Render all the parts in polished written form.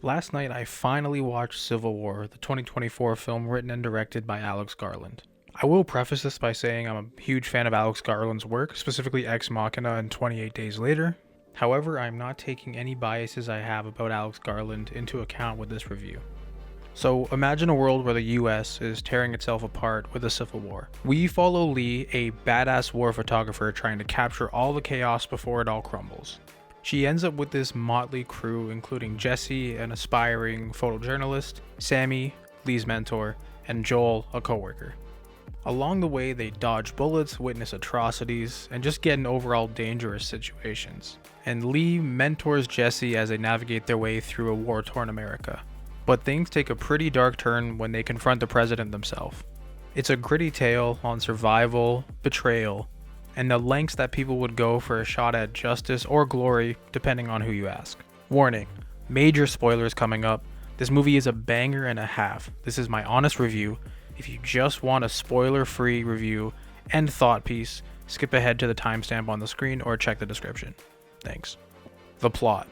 Last night I finally watched Civil War, the 2024 film written and directed by Alex Garland. I will preface this by saying I'm a huge fan of Alex Garland's work, specifically Ex Machina and 28 Days Later. However, I'm not taking any biases I have about Alex Garland into account with this review. So imagine a world where the US is tearing itself apart with a civil war. We follow Lee, a badass war photographer trying to capture all the chaos before it all crumbles. She ends up with this motley crew, including Jesse, an aspiring photojournalist, Sammy, Lee's mentor, and Joel, a coworker. Along the way, they dodge bullets, witness atrocities, and just get in overall dangerous situations. And Lee mentors Jesse as they navigate their way through a war-torn America. But things take a pretty dark turn when they confront the president themselves. It's a gritty tale on survival, betrayal, and the lengths that people would go for a shot at justice or glory, depending on who you ask. Warning, major spoilers coming up. This movie is a banger and a half. This is my honest review. If you just want a spoiler-free review and thought piece, skip ahead to the timestamp on the screen or check the description. Thanks. The plot.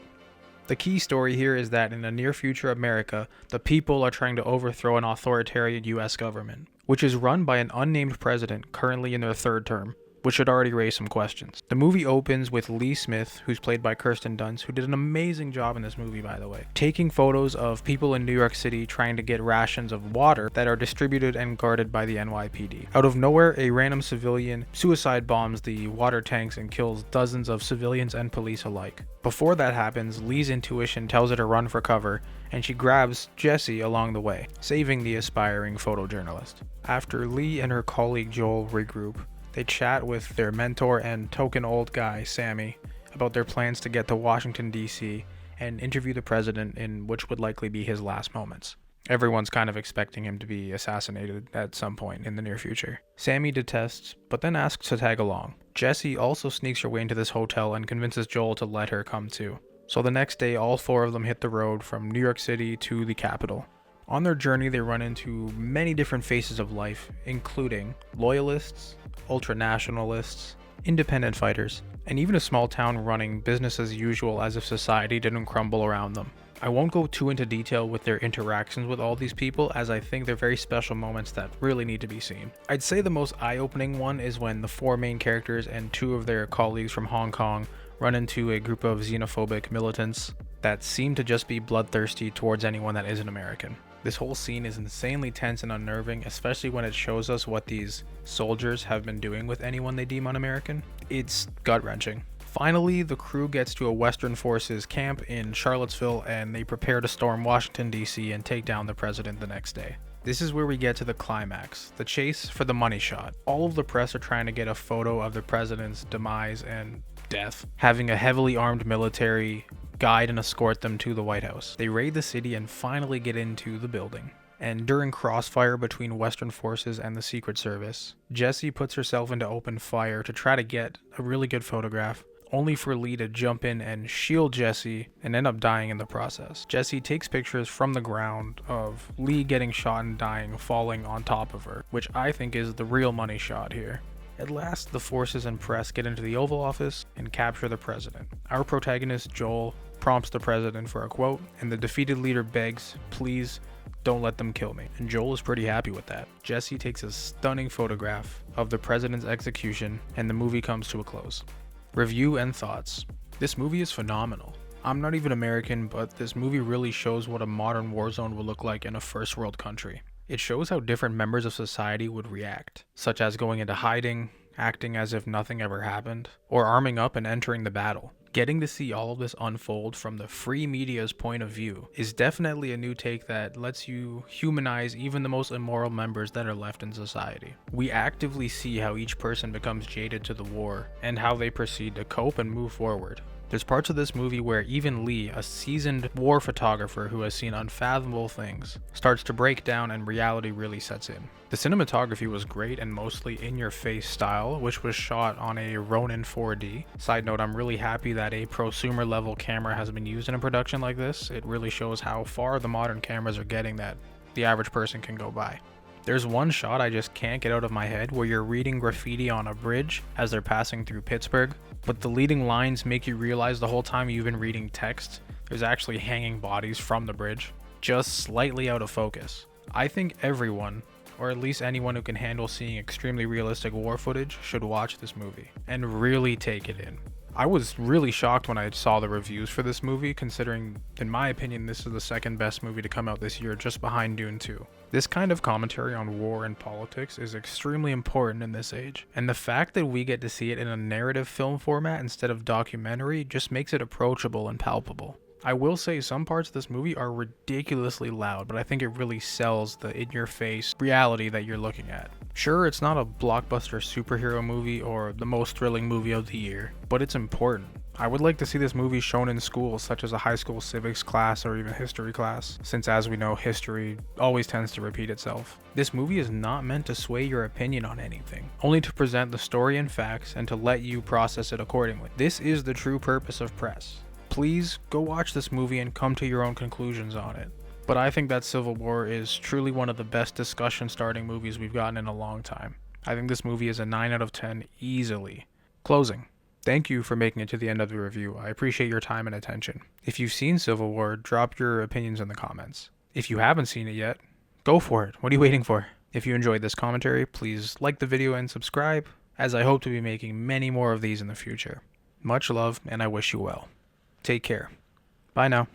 The key story here is that in a near future America, the people are trying to overthrow an authoritarian US government, which is run by an unnamed president currently in their third term, which should already raise some questions. The movie opens with Lee Smith, who's played by Kirsten Dunst, who did an amazing job in this movie, by the way, taking photos of people in New York City trying to get rations of water that are distributed and guarded by the NYPD. Out of nowhere, a random civilian suicide bombs the water tanks and kills dozens of civilians and police alike. Before that happens, Lee's intuition tells her to run for cover, and she grabs Jesse along the way, saving the aspiring photojournalist. After Lee and her colleague Joel regroup, they chat with their mentor and token old guy, Sammy, about their plans to get to Washington, D.C. and interview the president in which would likely be his last moments. Everyone's kind of expecting him to be assassinated at some point in the near future. Sammy detests, but then asks to tag along. Jessie also sneaks her way into this hotel and convinces Joel to let her come too. So the next day, all four of them hit the road from New York City to the capital. On their journey, they run into many different faces of life, including loyalists, ultranationalists, independent fighters, and even a small town running business as usual as if society didn't crumble around them. I won't go too into detail with their interactions with all these people, as I think they're very special moments that really need to be seen. I'd say the most eye-opening one is when the four main characters and two of their colleagues from Hong Kong run into a group of xenophobic militants that seem to just be bloodthirsty towards anyone that isn't American. This whole scene is insanely tense and unnerving, especially when it shows us what these soldiers have been doing with anyone they deem un-American. It's gut-wrenching. Finally, the crew gets to a Western Forces camp in Charlottesville and they prepare to storm Washington, D.C. and take down the president the next day. This is where we get to the climax, the chase for the money shot. All of the press are trying to get a photo of the president's demise and death, having a heavily armed military guide and escort them to the White House. They raid the city and finally get into the building. And during crossfire between Western forces and the Secret Service, Jessie puts herself into open fire to try to get a really good photograph, only for Lee to jump in and shield Jessie and end up dying in the process. Jessie takes pictures from the ground of Lee getting shot and dying, falling on top of her, which I think is the real money shot here. At last, the forces and press get into the Oval Office and capture the president. Our protagonist, Joel, prompts the president for a quote, and the defeated leader begs, "Please, don't let them kill me." And Joel is pretty happy with that. Jessie takes a stunning photograph of the president's execution, and the movie comes to a close. Review and thoughts. This movie is phenomenal. I'm not even American, but this movie really shows what a modern war zone would look like in a first world country. It shows how different members of society would react, such as going into hiding, acting as if nothing ever happened, or arming up and entering the battle. Getting to see all of this unfold from the free media's point of view is definitely a new take that lets you humanize even the most immoral members that are left in society. We actively see how each person becomes jaded to the war and how they proceed to cope and move forward. There's parts of this movie where even Lee, a seasoned war photographer who has seen unfathomable things, starts to break down and reality really sets in. The cinematography was great and mostly in-your-face style, which was shot on a Ronin 4D. Side note, I'm really happy that a prosumer level camera has been used in a production like this. It really shows how far the modern cameras are getting that the average person can go by. There's one shot I just can't get out of my head where you're reading graffiti on a bridge as they're passing through Pittsburgh, but the leading lines make you realize the whole time you've been reading text There's actually hanging bodies from the bridge, just slightly out of focus. I think everyone, or at least anyone who can handle seeing extremely realistic war footage, should watch this movie and really take it in. I was really shocked when I saw the reviews for this movie, considering, in my opinion, this is the second best movie to come out this year, just behind Dune 2. This kind of commentary on war and politics is extremely important in this age, and the fact that we get to see it in a narrative film format instead of documentary just makes it approachable and palpable. I will say some parts of this movie are ridiculously loud, but I think it really sells the in-your-face reality that you're looking at. Sure, it's not a blockbuster superhero movie or the most thrilling movie of the year, but it's important. I would like to see this movie shown in schools, such as a high school civics class or even history class, since as we know, history always tends to repeat itself. This movie is not meant to sway your opinion on anything, only to present the story and facts and to let you process it accordingly. This is the true purpose of press. Please go watch this movie and come to your own conclusions on it. But I think that Civil War is truly one of the best discussion starting movies we've gotten in a long time. I think this movie is a 9 out of 10 easily. Closing. Thank you for making it to the end of the review. I appreciate your time and attention. If you've seen Civil War, drop your opinions in the comments. If you haven't seen it yet, go for it. What are you waiting for? If you enjoyed this commentary, please like the video and subscribe, as I hope to be making many more of these in the future. Much love, and I wish you well. Take care. Bye now.